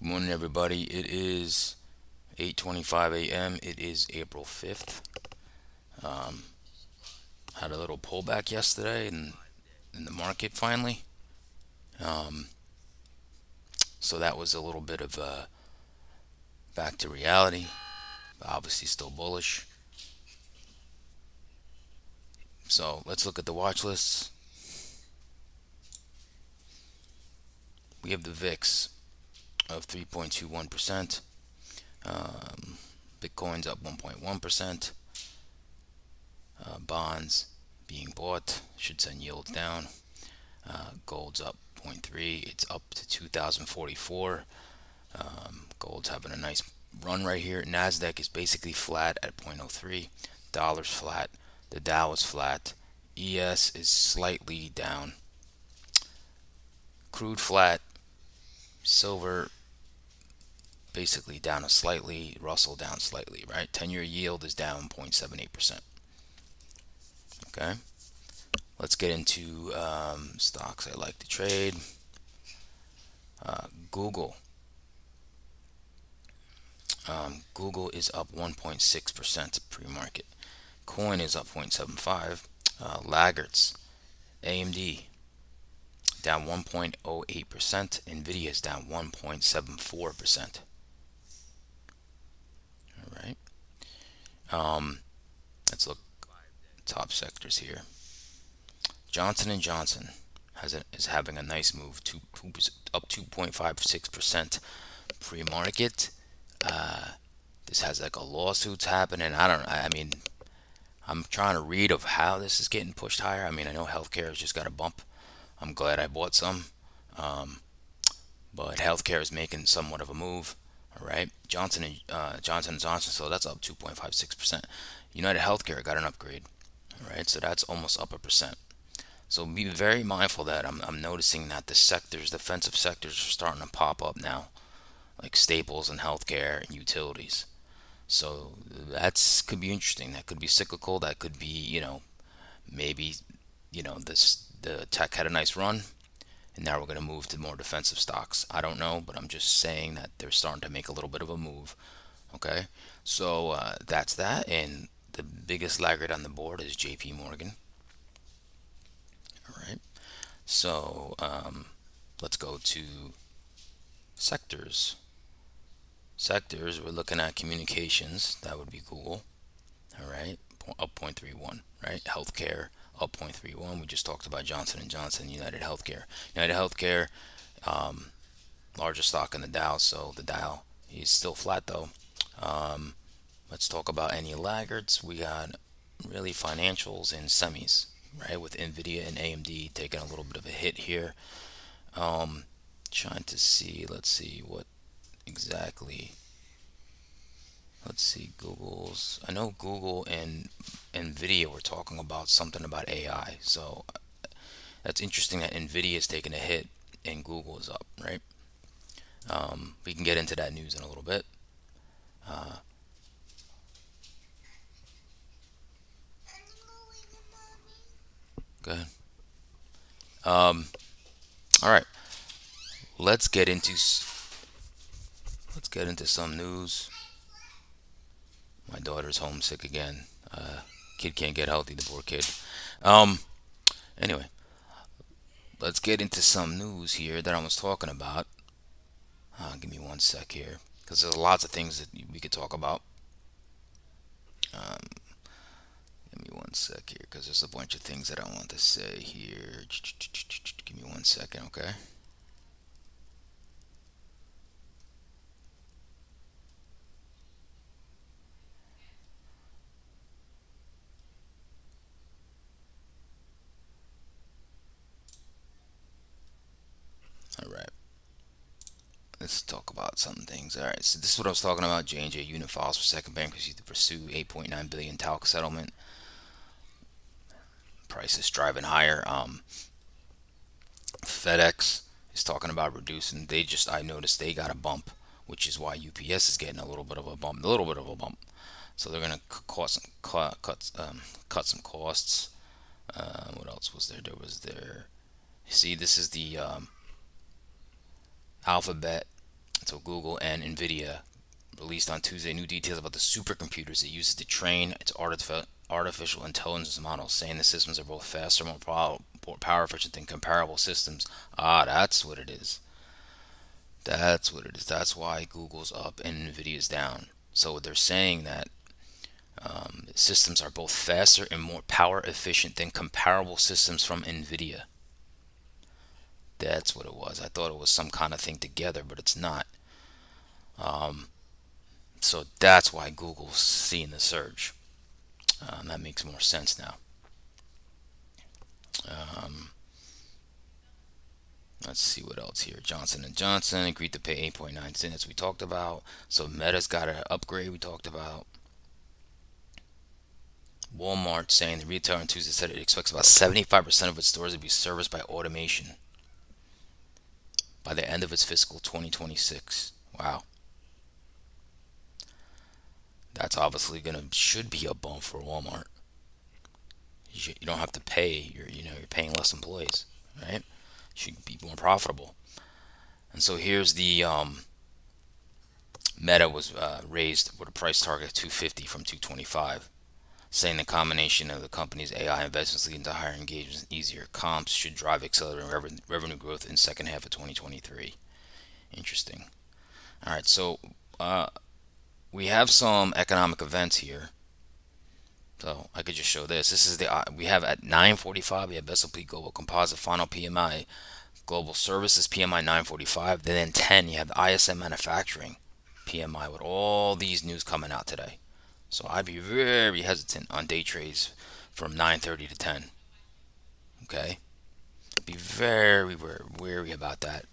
Good morning, everybody. It is 8:25 a.m. It is April 5th. Um, had a little pullback yesterday in the market finally. Um, so that was a little bit of back to reality. Obviously, still bullish. So let's look at the watch lists. We have the VIX of 3.21%. Um, Bitcoin's up 1.1%. Bonds being bought should send yields down. Gold's up 0.3. It's up to 2044. Gold's having a nice run right here. Nasdaq is basically flat at 0.03. Dollar's flat. The Dow is flat. ES is slightly down. Crude flat. Silver basically down slightly. Russell down slightly, right? 10-year yield is down 0.78%. Okay. Let's get into stocks I like to trade. Google. Google is up 1.6% pre-market. Coin is up 0.75. Laggards. AMD down 1.08%. Nvidia is down 1.74%. All right. Let's look top sectors here. Johnson and Johnson is having a nice move, up 2.56% pre-market. This has like a lawsuits happening. I mean, I'm trying to read of how this is getting pushed higher. I mean, I know healthcare has just got a bump. I'm glad I bought some. Um, but healthcare is making somewhat of a move. All right, Johnson and Johnson, so that's up 2.56%. United Healthcare got an upgrade. All right, so that's almost up a percent. So be very mindful that I'm noticing that the sectors, defensive sectors, are starting to pop up now, like staples and healthcare and utilities. So that's could be interesting. That could be cyclical. That could be, maybe, the tech had a nice run, and now we're going to move to more defensive stocks. I don't know, but I'm just saying that they're starting to make a little bit of a move. Okay, so that's that, and the biggest laggard on the board is J.P. Morgan. All right, so let's go to sectors. Sectors, we're looking at communications. That would be Google. All right, up 0.31. Right, healthcare up 0.31. We just talked about Johnson and Johnson, United Healthcare. United Healthcare, um, largest stock in the Dow, so the Dow is still flat though. Um, let's talk about any laggards. We got really financials and semis, right? With Nvidia and AMD taking a little bit of a hit here. Um, Trying to see, let's see what exactly. Let's see, Google's. I know Google and Nvidia were talking about something about AI. So that's interesting that Nvidia is taking a hit and Google is up, right? We can get into that news in a little bit. Uh, Go ahead. Um, all right, let's get into some news. My daughter's homesick again. Kid can't get healthy, the poor kid. Um, anyway, let's get into some news here that I was talking about. Give me one sec here, because there's lots of things that we could talk about. Um, Give me one sec here, because there's a bunch of things that I want to say here. Give me one second, okay? All right. Let's talk about some things. All right, so this is what I was talking about. J&J unit files for second bankruptcy to pursue 8.9 billion talc settlement. Prices driving higher. FedEx is talking about reducing. I noticed they got a bump, which is why UPS is getting a little bit of a bump. A little bit of a bump. So they're gonna cut some costs. What else was there? See, this is the Alphabet So Google and Nvidia released on Tuesday new details about the supercomputers it uses to train its artificial intelligence models, saying the systems are both faster, more power efficient than comparable systems. Ah, that's what it is. That's what it is. That's why Google's up and Nvidia's down. So they're saying that systems are both faster and more power efficient than comparable systems from Nvidia. That's what it was. I thought it was some kind of thing together, but it's not. So that's why Google's seeing the surge. That makes more sense now. Um, let's see what else here. Johnson and Johnson agreed to pay 8.9 cents. We talked about. So Meta's got an upgrade. We talked about. Walmart saying the retailer on Tuesday said it expects about 75% of its stores to be serviced by automation by the end of its fiscal 2026. Wow, that's obviously gonna should be a bump for Walmart. You don't have to pay. You're paying less employees, right? Should be more profitable. And so here's the Meta was raised with a price target of 250 from 225, saying the combination of the company's AI investments leading to higher engagements and easier comps should drive accelerating revenue growth in second half of 2023. Interesting. All right, so uh, we have some economic events here. So I could just show this. This is the we have at 9:45. We have S&P Global Composite final PMI, Global Services PMI 9:45. Then 10 you have the ISM Manufacturing PMI with all these news coming out today. So I'd be very hesitant on day trades from 9:30 to 10. Okay, be very wary about that.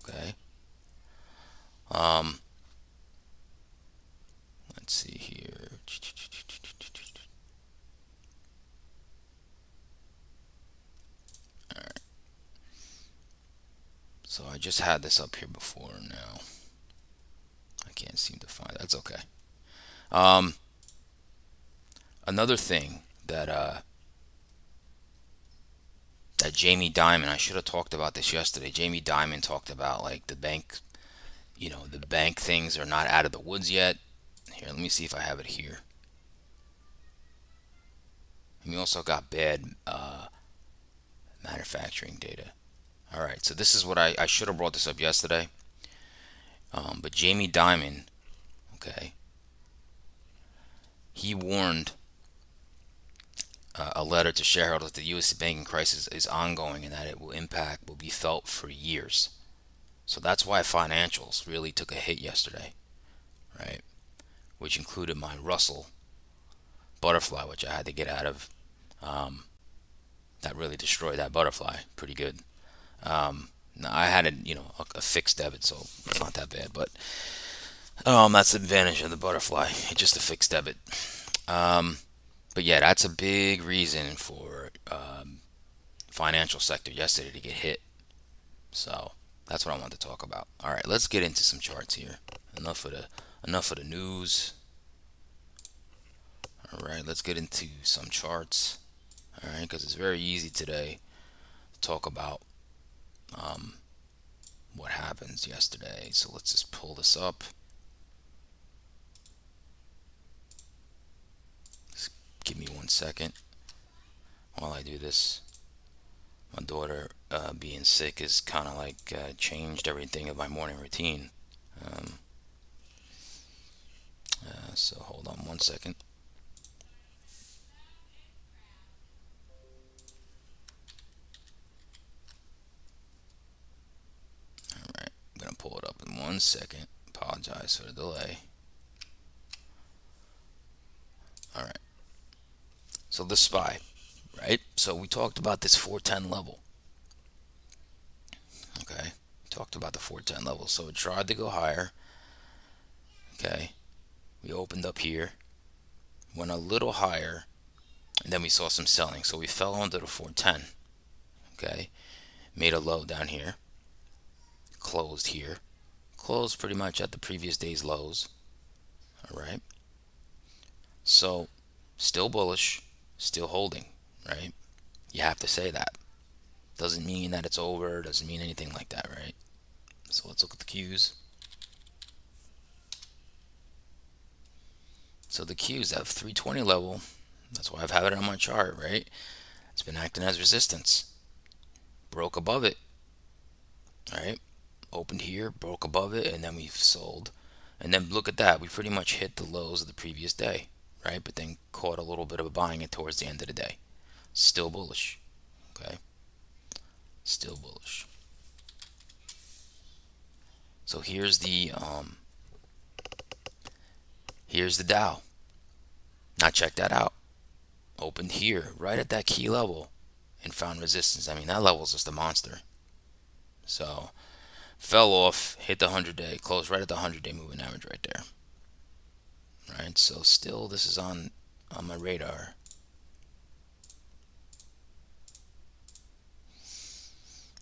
Okay. Um, let's see here. All right. So I just had this up here before. Now I can't seem to find it. That's okay. Um, another thing that Jamie Dimon, I should have talked about this yesterday. Jamie Dimon talked about like the bank, the bank things are not out of the woods yet. Here, let me see if I have it here. And we also got bad manufacturing data. All right, so this is what I should have brought this up yesterday. But Jamie Dimon, okay, he warned a letter to shareholders that the U.S. banking crisis is ongoing and that it will be felt for years. So that's why financials really took a hit yesterday, right? Which included my Russell butterfly, which I had to get out of. Um, that really destroyed that butterfly pretty good. Now I had a fixed debit, so it's not that bad. But that's the advantage of the butterfly. It's just a fixed debit. Um, but yeah, that's a big reason for financial sector yesterday to get hit. So that's what I want to talk about. All right, let's get into some charts here. Enough of the news. All right, let's get into some charts. All right, because it's very easy today to talk about um, what happens yesterday. So let's just pull this up. Just give me 1 second while I do this. My daughter being sick has kind of like changed everything of my morning routine. Um, so hold on 1 second. All right, I'm gonna pull it up in 1 second. Apologize for the delay. All right. So the SPY, right? So we talked about this 410 level. Okay, talked about the 410 level. So it tried to go higher. Okay, we opened up here, went a little higher, and then we saw some selling. So we fell under the 410. Okay, made a low down here, closed here, closed pretty much at the previous day's lows. All right, so still bullish, still holding, right? You have to say that. Doesn't mean that it's over, doesn't mean anything like that, right? So let's look at the cues. So the Q's that 320 level, that's why I've had it on my chart, right? It's been acting as resistance. Broke above it, right? Opened here, broke above it, and then we've sold. And then look at that, we pretty much hit the lows of the previous day, right? But then caught a little bit of a buying it towards the end of the day. Still bullish, okay? Still bullish. So here's the Dow. Now check that out. Opened here, right at that key level, and found resistance. I mean, that level is just a monster. So fell off, hit the 100-day, closed right at the 100-day moving average right there. Right, so still this is on my radar.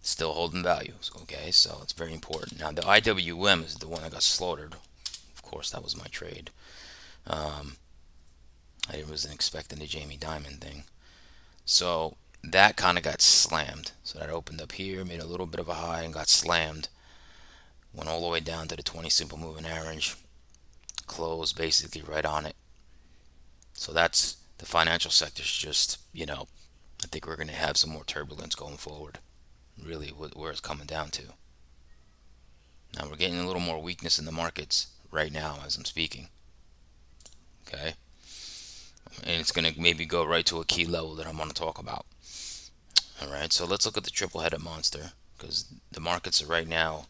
Still holding values, okay? So it's very important. Now the IWM is the one that got slaughtered. Of course, that was my trade. I wasn't expecting the Jamie Dimon thing. So that kind of got slammed. So that opened up here, made a little bit of a high and got slammed. Went all the way down to the 20 simple moving average. Closed basically right on it. So that's the financial sector's just, I think we're going to have some more turbulence going forward. Really where it's coming down to. Now we're getting a little more weakness in the markets right now as I'm speaking. Okay? And it's going to maybe go right to a key level that I'm going to talk about. Alright, so let's look at the triple-headed monster, because the markets are right now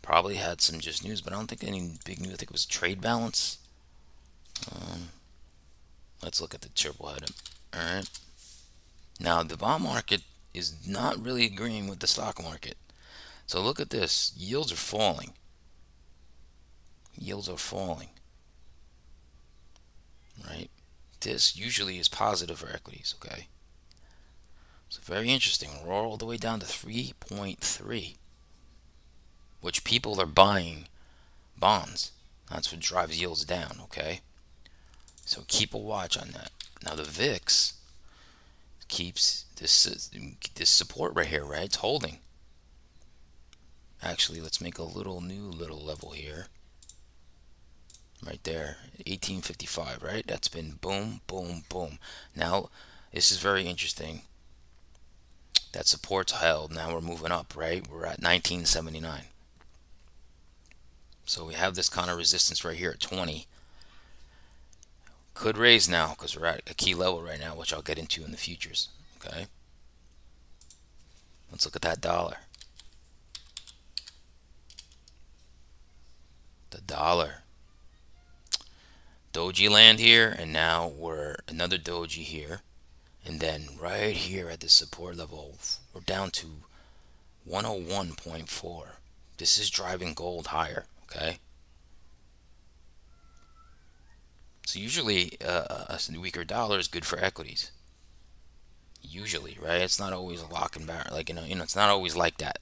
probably had some just news, but I don't think any big news. I think it was trade balance. Let's look at the triple-headed. Alright. Now the bond market is not really agreeing with the stock market. So look at this. Yields are falling. Yields are falling. Right? This usually is positive for equities, okay? So very interesting. We're all the way down to 3.3, which people are buying bonds. That's what drives yields down, okay? So keep a watch on that. Now the VIX keeps this support right here, right? It's holding. Actually, let's make a new little level here. Right there, 1855, right? That's been boom, boom, boom. Now, this is very interesting. That support's held. Now we're moving up, right? We're at 1979. So we have this kind of resistance right here at 20. Could raise now because we're at a key level right now, which I'll get into in the futures. Okay. Let's look at that dollar. The dollar. Doji land here, and now we're another doji here. And then right here at the support level, we're down to 101.4. This is driving gold higher, okay? So usually a weaker dollar is good for equities. Usually, right? It's not always a lock and barrel. Like, it's not always like that.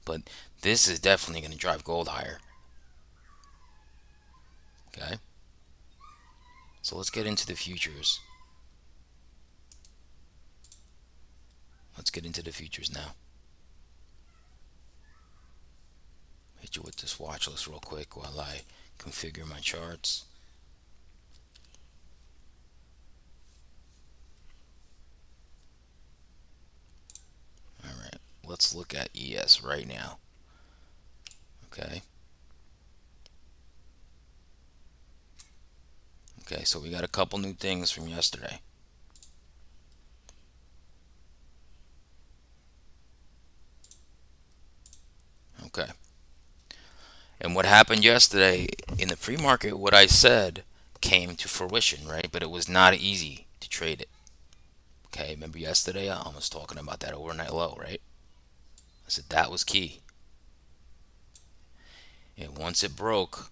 But this is definitely going to drive gold higher. Okay? So let's get into the futures. Let's get into the futures now. Hit you with this watch list real quick while I configure my charts. Alright, let's look at ES right now. Okay. Okay, so we got a couple new things from yesterday. Okay. And what happened yesterday in the pre-market, what I said came to fruition, right? But it was not easy to trade it. Okay, remember yesterday I was talking about that overnight low, right? I said that was key. And once it broke,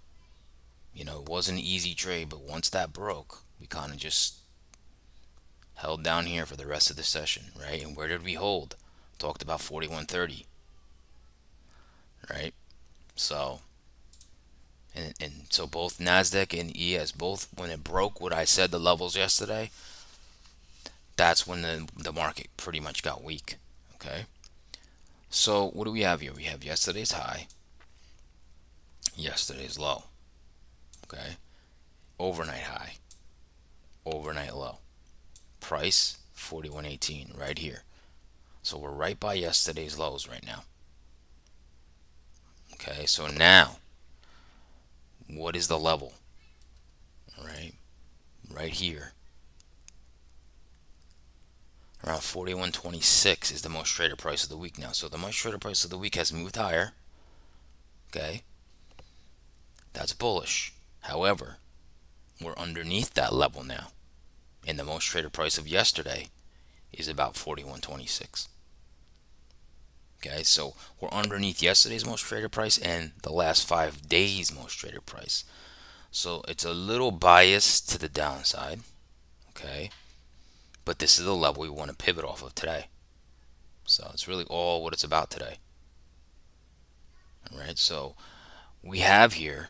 it wasn't an easy trade, but once that broke, we kind of just held down here for the rest of the session, right? And where did we hold? Talked about 41.30, right? So, and so both Nasdaq and ES, both when it broke what I said the levels yesterday, that's when the market pretty much got weak. Okay. So what do we have here? We have yesterday's high, yesterday's low. Okay. overnight high, overnight low. Price 41.18 right here. So we're right by yesterday's lows right now. Okay, so now what is the level? Right, right here. Around 41.26 is the most traded price of the week now. So the most traded price of the week has moved higher. Okay, that's bullish. However, we're underneath that level now. And the most traded price of yesterday is about 41.26. Okay, so we're underneath yesterday's most traded price and the last 5 days most traded price. So it's a little biased to the downside. Okay, but this is the level we want to pivot off of today. So it's really all what it's about today. All right, so we have here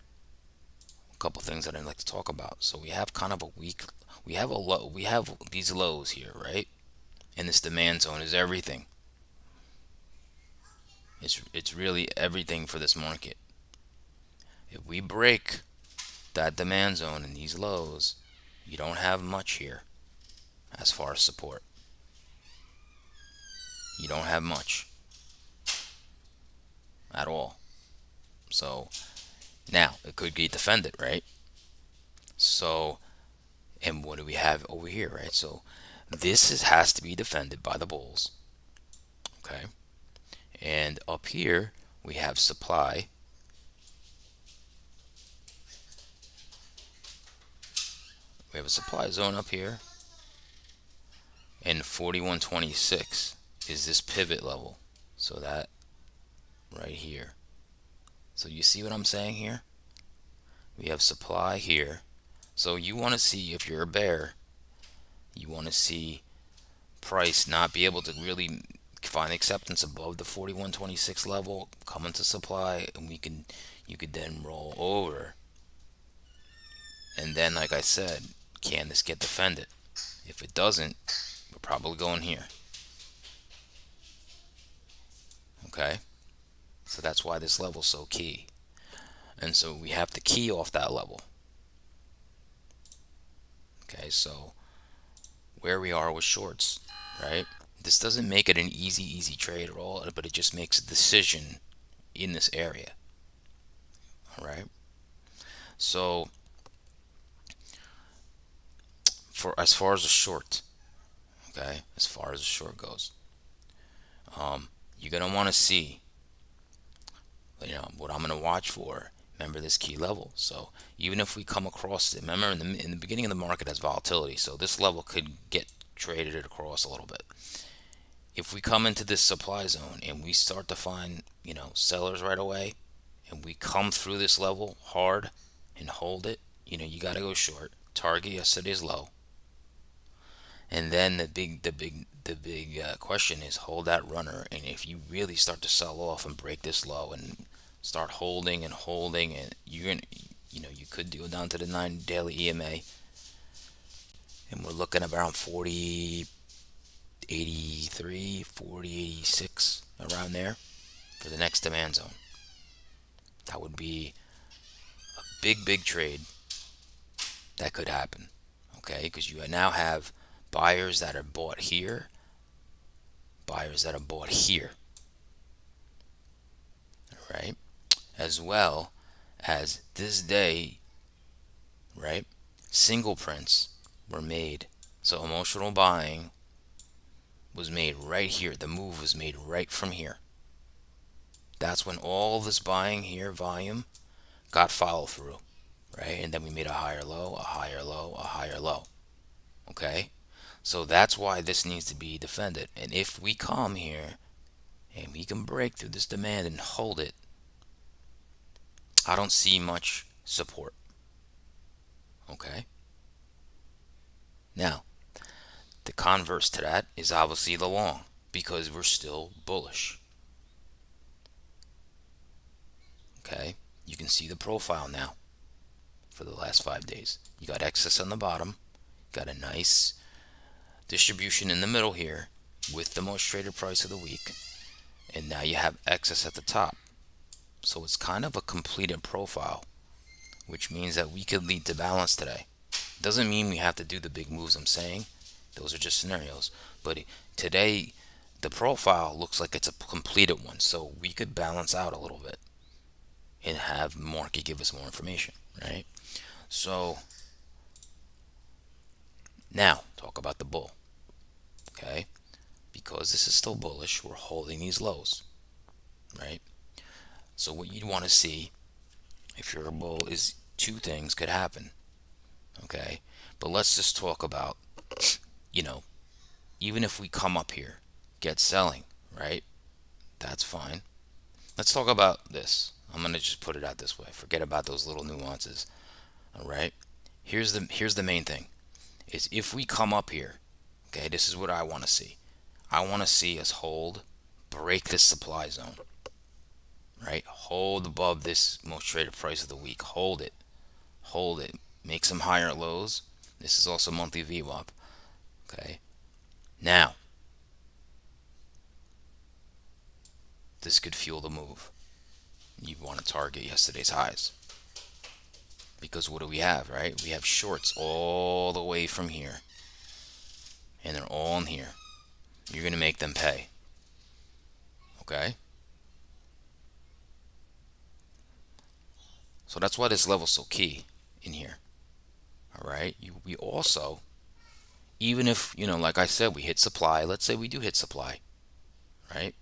a couple things that I'd like to talk about. So we have kind of a weak, we have a low, we have these lows here, right? And this demand zone is everything. It's really everything for this market. If we break that demand zone and these lows, you don't have much here as far as support. You don't have much at all. So now it could get defended, right? So, and what do we have over here, right? So has to be defended by the bulls. Okay, and up here we have supply. We have a supply zone up here, and 41.26 is this pivot level. So that right here. So you see what I'm saying here? We have supply here. So you want to see, if you're a bear, you want to see price not be able to really find acceptance above the 41.26 level, come into supply, and you could then roll over. And then, like I said, can this get defended? If it doesn't, we're probably going here. Okay, so that's why this level's so key. And so we have to key off that level. Okay, so where we are with shorts, right? This doesn't make it an easy trade at all, but it just makes a decision in this area. All right. So for as far as the short, okay, as far as the short goes, you're gonna want to see, what I'm gonna watch for. Remember this key level. So even if we come across it, remember in the beginning of the market has volatility, so this level could get traded across a little bit. If we come into this supply zone and we start to find, sellers right away, and we come through this level hard and hold it, you got to go short. Target yesterday's low, and then the big question is hold that runner. And if you really start to sell off and break this low and start holding and holding, and you're gonna, you could go down to the 9 daily EMA, and we're looking around 40.83, 40.86, around there for the next demand zone. That would be a big trade that could happen. Okay, because you now have buyers that are bought here, buyers that are bought here, right? As well as this day, right? Single prints were made. So emotional buying was made right here. The move was made right from here. That's when all this buying here, volume, got follow through, right? And then we made a higher low, a higher low, a higher low. Okay? So that's why this needs to be defended. And if we come here and we can break through this demand and hold it, I don't see much support. Okay? Now, the converse to that is obviously the long, because we're still bullish. Okay? You can see the profile now for the last 5 days. You got excess on the bottom, got a nice distribution in the middle here with the most traded price of the week, and now you have excess at the top. So it's kind of a completed profile which means that we could lead to balance today. Doesn't mean we have to do the big moves I'm saying. Those are just scenarios. But today, the profile looks like it's a completed one, so we could balance out a little bit and have market give us more information, right? So now talk about the bull, okay? Because this is still bullish, we're holding these lows, right? So what you'd want to see if you're a bull is two things could happen, okay? But let's just talk about, you know, even if we come up here, get selling, right? That's fine. Let's talk about this. I'm gonna just put it out this way. Forget about those little nuances. All right. Here's the main thing is if we come up here, okay, this is what I want to see. I want to see us break this supply zone, right? Hold above this most traded price of the week. Hold it. Make some higher lows. This is also monthly VWAP. Okay. Now, this could fuel the move. You want to target yesterday's highs. Because what do we have, right? We have shorts all the way from here. And they're all in here. You're going to make them pay. Okay? So that's why this level's so key in here. All right? We also, even if, like I said, we hit supply. Let's say we do hit supply, right?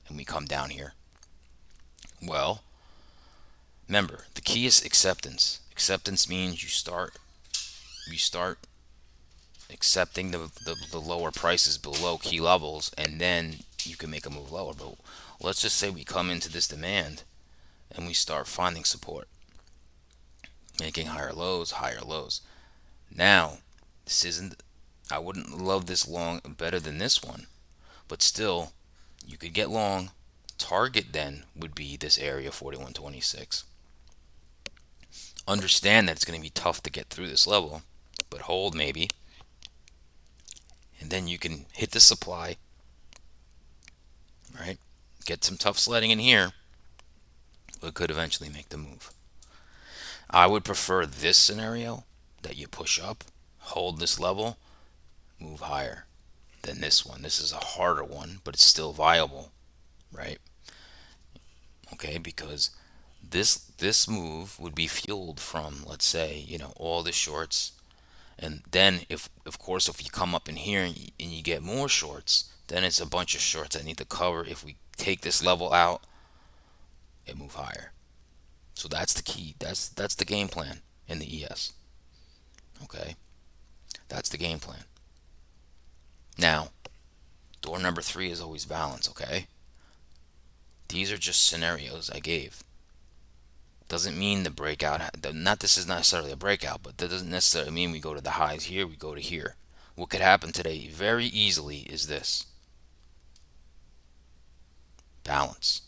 And we come down here. Well, remember, the key is acceptance. Acceptance means you start accepting the lower prices below key levels, and then you can make a move lower. But let's just say we come into this demand and we start finding support, making higher lows, higher lows. Now, this isn't, I wouldn't love this long better than this one, but still, you could get long. Target then would be this area 4126. Understand that it's going to be tough to get through this level, but hold maybe, and then you can hit the supply, right? Get some tough sledding in here, but could eventually make the move. I would prefer this scenario that you push up, hold this level, move higher than this one. This is a harder one, but it's still viable, right? Okay, because this move would be fueled from, let's say, all the shorts, and then if of course if you come up in here and you get more shorts, then it's a bunch of shorts that need to cover. If we take this level out, it move higher. So that's the key. That's the game plan in the ES. Okay, that's the game plan. Now, door number 3 is always balance. Okay, these are just scenarios I gave. Doesn't mean the breakout. Not this is not necessarily a breakout, but that doesn't necessarily mean we go to the highs here. We go to here. What could happen today very easily is this: balance.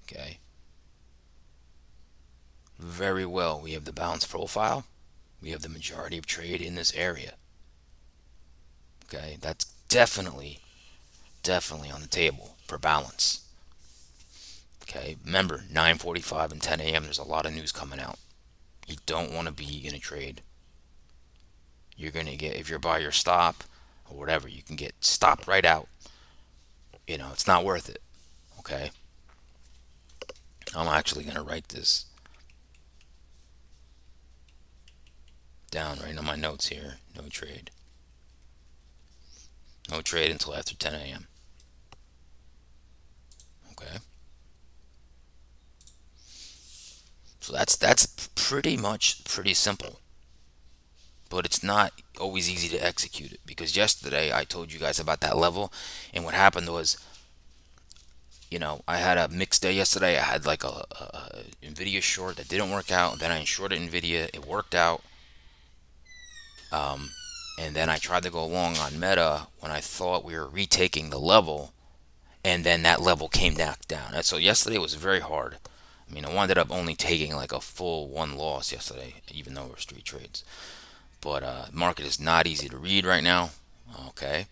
Okay. Very well. We have the balance profile. We have the majority of trade in this area. Okay, that's definitely on the table for balance. Okay, remember 9:45 and 10 a.m. There's a lot of news coming out. You don't want to be in a trade. You're gonna get, if you're by your stop or whatever, you can get stopped right out. It's not worth it. Okay, I'm actually gonna write this down right on my notes here. No trade. No trade until after 10 a.m. Okay. So that's pretty simple. But it's not always easy to execute it, because yesterday I told you guys about that level, and what happened was, I had a mixed day yesterday. I had like a Nvidia short that didn't work out, and then I shorted Nvidia. It worked out. Um, and then I tried to go long on Meta when I thought we were retaking the level, and then that level came back down. And so yesterday was very hard. I mean, I wound up only taking like a full one loss yesterday, even though we're street trades. But market is not easy to read right now. Okay,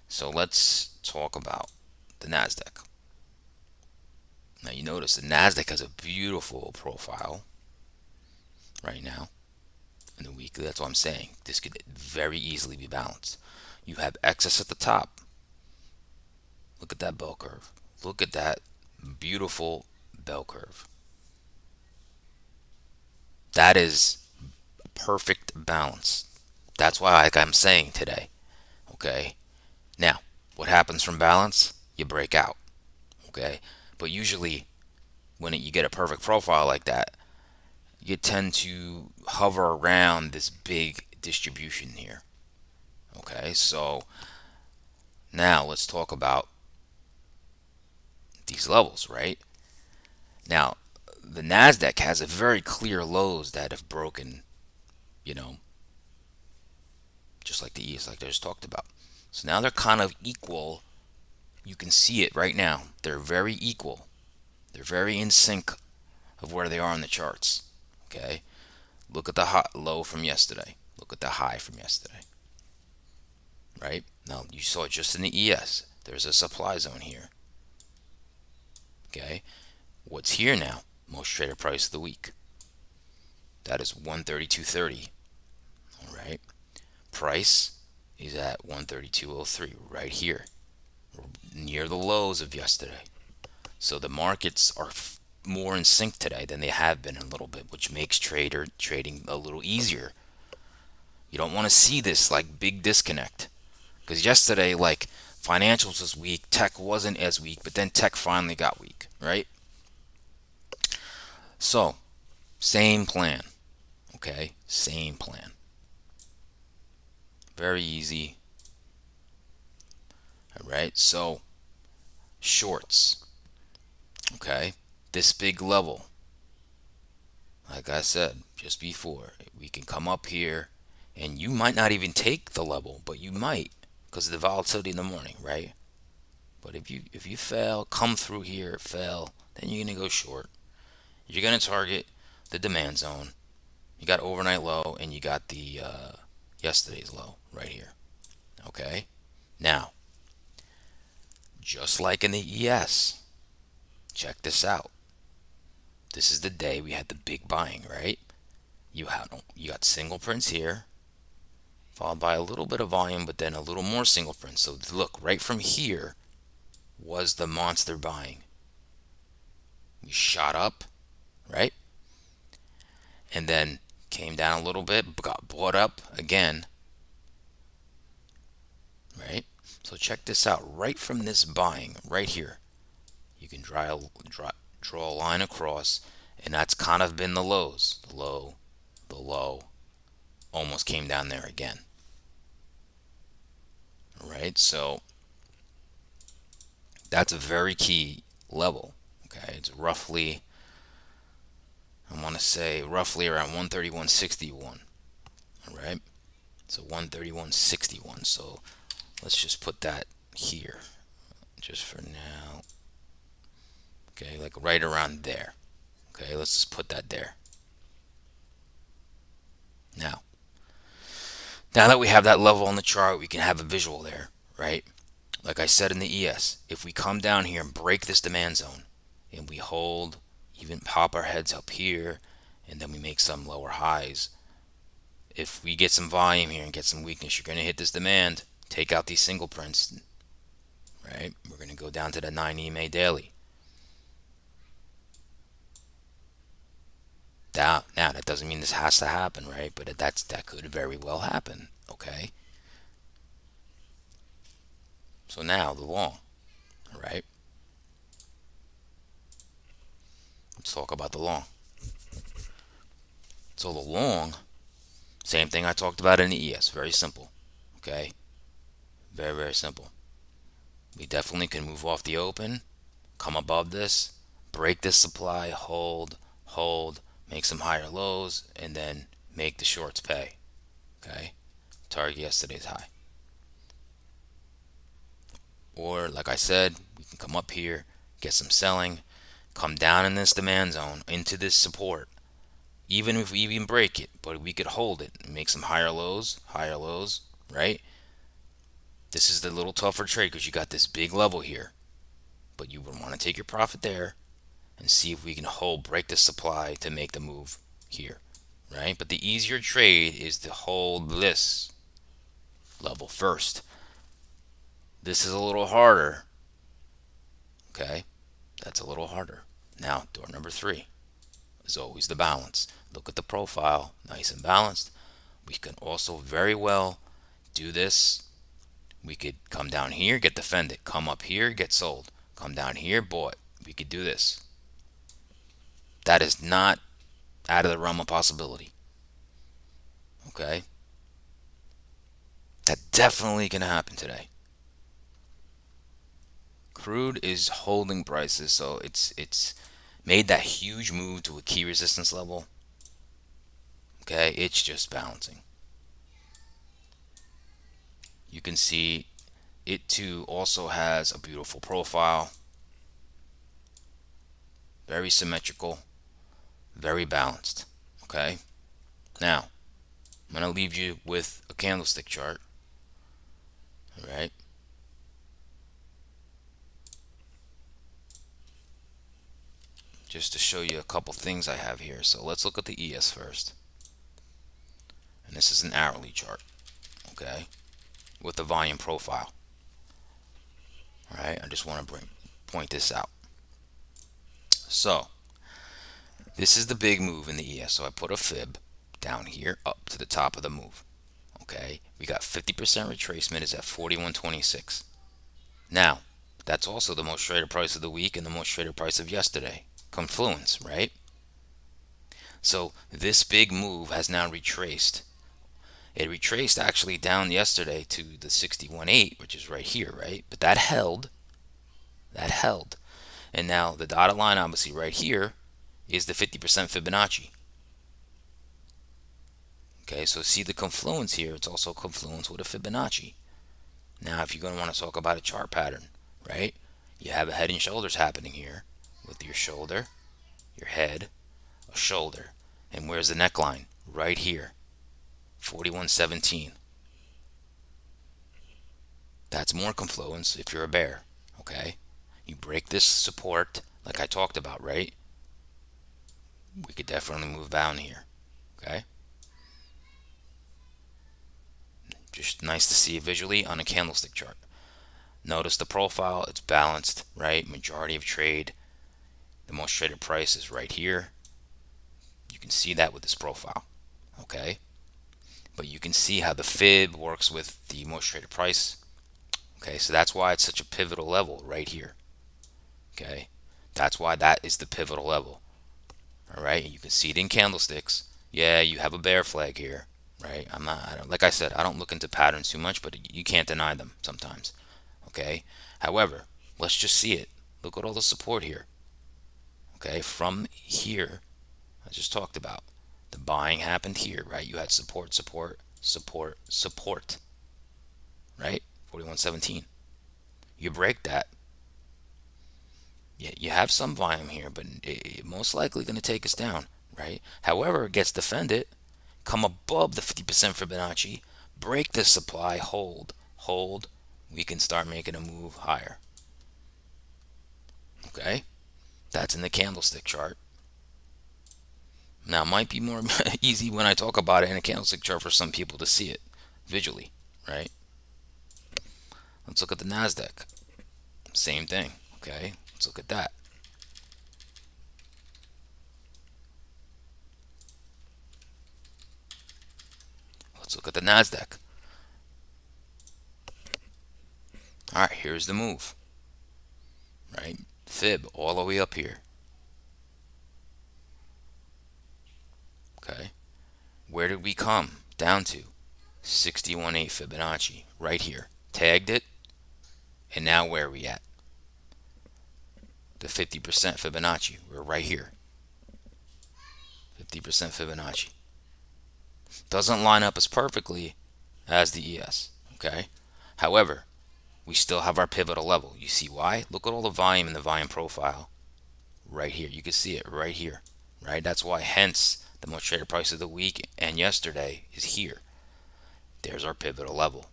so let's talk about the Nasdaq. Now you notice the Nasdaq has a beautiful profile. right now in the weekly. That's what I'm saying. This could very easily be balanced. You have excess at the top. Look at that bell curve. Look at that beautiful bell curve. That is perfect balance. That's why, like I'm saying today, okay? Now, what happens from balance? You break out, okay? But usually, when you get a perfect profile like that, you tend to hover around this big distribution here, okay? So now let's talk about these levels, right? Now, the Nasdaq has a very clear lows that have broken, you know, just like the ES, like I just talked about. So now they're kind of equal. You can see it right now. They're very equal. They're very in sync of where they are on the charts. Okay, look at the low from yesterday. Look at the high from yesterday. Right now, you saw it just in the ES. There's a supply zone here. Okay, what's here now? Most traded price of the week. That is 132.30. All right, price is at 132.03 right here, near the lows of yesterday. So the markets are more in sync today than they have been in a little bit, which makes trading a little easier. You don't want to see this like big disconnect, because yesterday, like, financials was weak, tech wasn't as weak, but then tech finally got weak, right? So same plan, okay? Same plan. Very easy. All right. So shorts, okay? This big level, like I said just before, we can come up here and you might not even take the level, but you might because of the volatility in the morning, right? But if you fail, come through here, fail, then you're gonna go short. You're gonna target the demand zone. You got overnight low and you got the yesterday's low right here. Okay. Now, just like in the ES, check this out. This is the day we had the big buying, right? You got single prints here, followed by a little bit of volume, but then a little more single prints. So look, right from here was the monster buying. We shot up, right? And then came down a little bit, got bought up again, right? So check this out. Right from this buying, right here, you can draw a line across, and that's kind of been the lows. The low, almost came down there again. Right? So that's a very key level. Okay, it's roughly, I want to say roughly around 131.61. All right, so 131.61. So let's just put that here, just for now. Okay, like right around there. Okay, let's just put that there. Now, now that we have that level on the chart, we can have a visual there, right? Like I said in the ES, if we come down here and break this demand zone and we hold, even pop our heads up here, and then we make some lower highs, if we get some volume here and get some weakness, you're going to hit this demand, take out these single prints, right? We're going to go down to the 9 EMA daily. Now, that doesn't mean this has to happen, right? But that could very well happen, okay? So now the long, all right? Let's talk about the long. So the long, same thing I talked about in the ES. Very simple, okay? Very, very simple. We definitely can move off the open, come above this, break this supply, hold, make some higher lows, and then make the shorts pay, okay? Target yesterday's high. Or, like I said, we can come up here, get some selling, come down in this demand zone into this support, even if we even break it, but we could hold it and make some higher lows, right? This is the little tougher trade because you got this big level here, but you would want to take your profit there and see if we can break the supply to make the move here, right? But the easier trade is to hold this level first. This is a little harder, okay? That's a little harder. Now, door number 3 is always the balance. Look at the profile, nice and balanced. We can also very well do this. We could come down here, get defended. Come up here, get sold. Come down here, bought. We could do this. That is not out of the realm of possibility. Okay? That definitely can happen today. Crude is holding prices, so it's made that huge move to a key resistance level. Okay, it's just balancing. You can see it too also has a beautiful profile, very symmetrical, very balanced. Okay, now I'm going to leave you with a candlestick chart. All right, just to show you a couple things I have here. So let's look at the ES first, and this is an hourly chart. Okay, with the volume profile. All right, I just want to point this out. So this is the big move in the ES. So I put a fib down here up to the top of the move. Okay, we got 50% retracement is at 41.26. Now, that's also the most traded price of the week and the most traded price of yesterday. Confluence, right? So this big move has now retraced. It retraced actually down yesterday to the 61.8, which is right here, right? But that held. That held. And now the dotted line, obviously, right here is the 50% Fibonacci. Okay, so see the confluence here. It's also confluence with a Fibonacci. Now, if you're going to want to talk about a chart pattern, right? You have a head and shoulders happening here with your shoulder, your head, a shoulder. And where's the neckline? Right here, 41.17. That's more confluence if you're a bear, okay? You break this support like I talked about, right? We could definitely move down here, okay? Just nice to see it visually on a candlestick chart. Notice the profile, it's balanced, right? Majority of trade. The most traded price is right here. You can see that with this profile, okay? But you can see how the fib works with the most traded price. Okay, so that's why it's such a pivotal level right here. Okay, that's why that is the pivotal level. All right, you can see it in candlesticks. Yeah, you have a bear flag here, right? Like I said, I don't look into patterns too much, but you can't deny them sometimes. Okay, however, let's just see it. Look at all the support here. Okay, from here, I just talked about the buying happened here, right? You had support, support, support, support, right? 41.17. You break that. Yeah, you have some volume here, but it most likely going to take us down, right? However, it gets defended, come above the 50% Fibonacci, break the supply, hold, hold. We can start making a move higher. Okay, that's in the candlestick chart. Now, it might be more easy when I talk about it in a candlestick chart for some people to see it visually, right? Let's look at the NASDAQ. Same thing, okay? Let's look at that. Let's look at the NASDAQ. All right, here's the move, right? Fib all the way up here. Okay, where did we come down to? 61.8 Fibonacci right here. Tagged it, and now where are we at? The 50% Fibonacci. We're right here. 50% Fibonacci. Doesn't line up as perfectly as the ES. Okay, however, we still have our pivotal level. You see why? Look at all the volume in the volume profile right here. You can see it right here, right? That's why, hence, the most traded price of the week and yesterday is here. There's our pivotal level.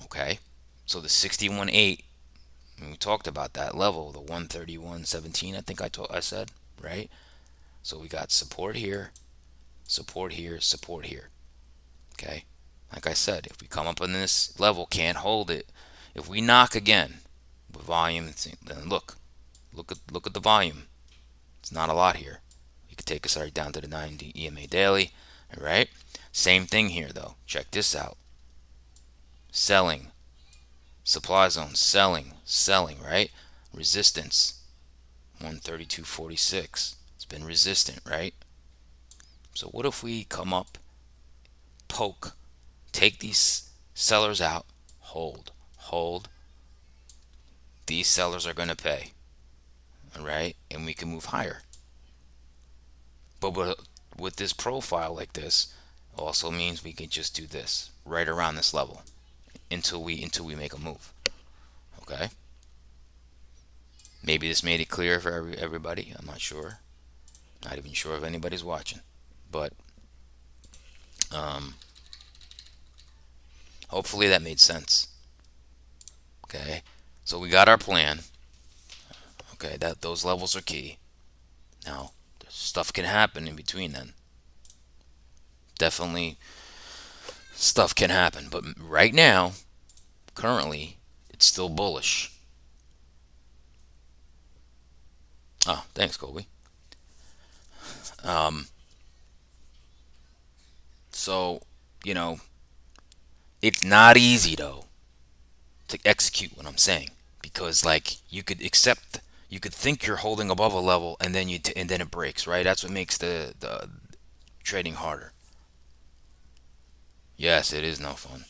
Okay, so the 61.8, we talked about that level, the 131.17, I think I said, right? So we got support here, support here, support here. Okay, like I said, if we come up on this level, can't hold it. If we knock again with volume, then look at the volume. It's not a lot here. You could take us right down to the 90 EMA daily. All right. Same thing here though. Check this out. Selling, supply zone, selling, selling. Right. Resistance 132.46. It's been resistant, right? So what if we come up, poke, take these sellers out, hold, hold. These sellers are going to pay, all right? And we can move higher. But with this profile like this, also means we can just do this right around this level until we make a move. Okay? Maybe this made it clear for everybody. I'm not sure. Not even sure if anybody's watching. But um, hopefully that made sense. Okay? So we got our plan. Okay, that those levels are key. Now, stuff can happen in between then. Definitely stuff can happen, but right now, currently, it's still bullish. Oh, thanks, Colby. Um, so, you know, it's not easy though to execute what I'm saying because like you could think you're holding above a level and then and then it breaks, right? That's what makes the trading harder. Yes, it is no fun.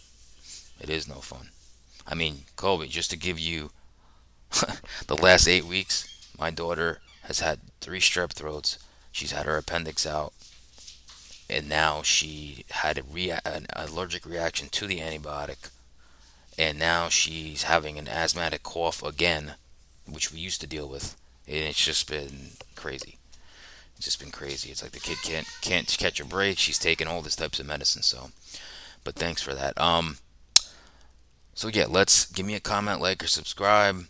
It is no fun. I mean, Colby, just to give you the last 8 weeks, my daughter has had 3 strep throats. She's had her appendix out, and now she had an allergic reaction to the antibiotic, and now she's having an asthmatic cough again, which we used to deal with, and it's just been crazy. It's just been crazy. It's like the kid can't catch a break. She's taking all these types of medicine. So, but thanks for that. So yeah, let's give me a comment, like, or subscribe.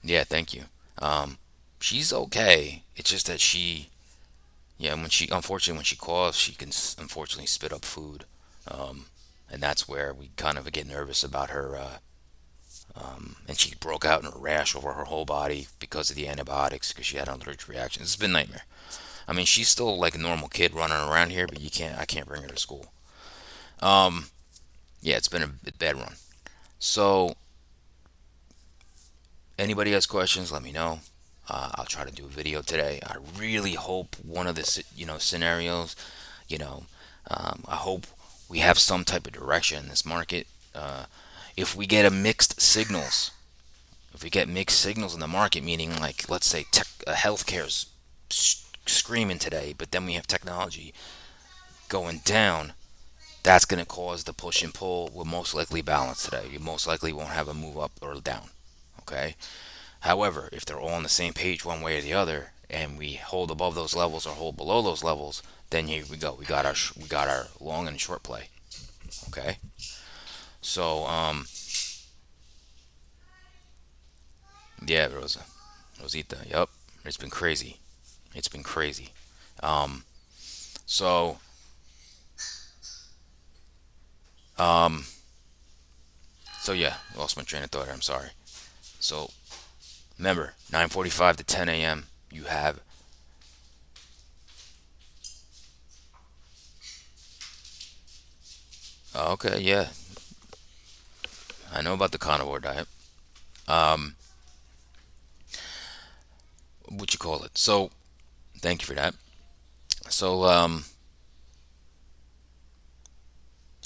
Yeah, thank you. Um, she's okay. It's just that yeah, when she coughs, she can unfortunately spit up food, um, and that's where we kind of get nervous about her. And she broke out in a rash over her whole body because of the antibiotics because she had an allergic reaction. It's been a nightmare. I mean, she's still like a normal kid running around here, but I can't bring her to school. Um, yeah, it's been a bad run. So, anybody has questions, let me know. I'll try to do a video today. I really hope one of the scenarios, you know, I hope we have some type of direction in this market. If we get a mixed signals, if we get mixed signals in the market, meaning like let's say healthcare's screaming today, but then we have technology going down, that's going to cause the push and pull. Will most likely balance today. You most likely won't have a move up or down. Okay. However, if they're all on the same page one way or the other, and we hold above those levels or hold below those levels, then here we go. We got our long and short play. Okay. So yeah, Rosita. Yep. It's been crazy. It's been crazy. Um, so um, so yeah, lost my train of thought. I'm sorry. So remember, 9:45 to 10 a.m. You have okay. Yeah, I know about the carnivore diet. Um, what you call it? So thank you for that. So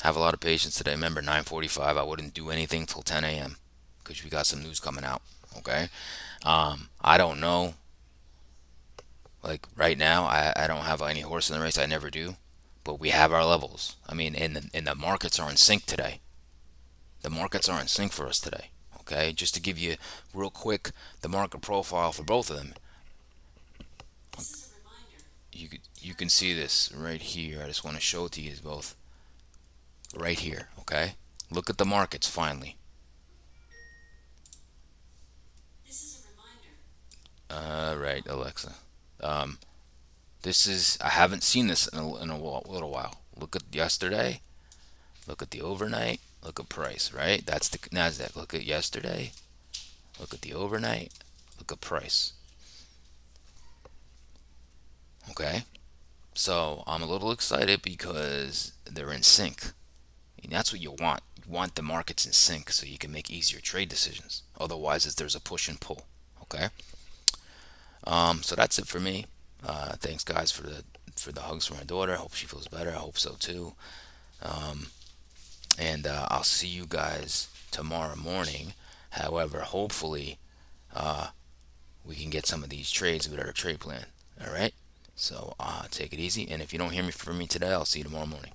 have a lot of patience today. Remember, 9:45. I wouldn't do anything till 10 a.m. because we got some news coming out. Okay. I don't know. Like right now, I don't have any horse in the race. I never do. But we have our levels. I mean, and the markets are in sync today. The markets are in sync for us today. Okay. Just to give you real quick the market profile for both of them. You can see this right here. I just want to show it to you both right here. Okay. Look at the markets finally. Right, Alexa. Um, This is, I haven't seen this in a little while. Look at yesterday. Look at the overnight. Look at price, right? That's the Nasdaq. Look at yesterday. Look at the overnight. Look at price. Okay. So I'm a little excited because they're in sync. And that's what you want. You want the markets in sync so you can make easier trade decisions. Otherwise, there's a push and pull. Okay. So that's it for me. Thanks, guys, for the hugs for my daughter. I hope she feels better. I hope so too. And I'll see you guys tomorrow morning. However, hopefully, we can get some of these trades with our trade plan. All right. So take it easy. And if you don't hear me from me today, I'll see you tomorrow morning.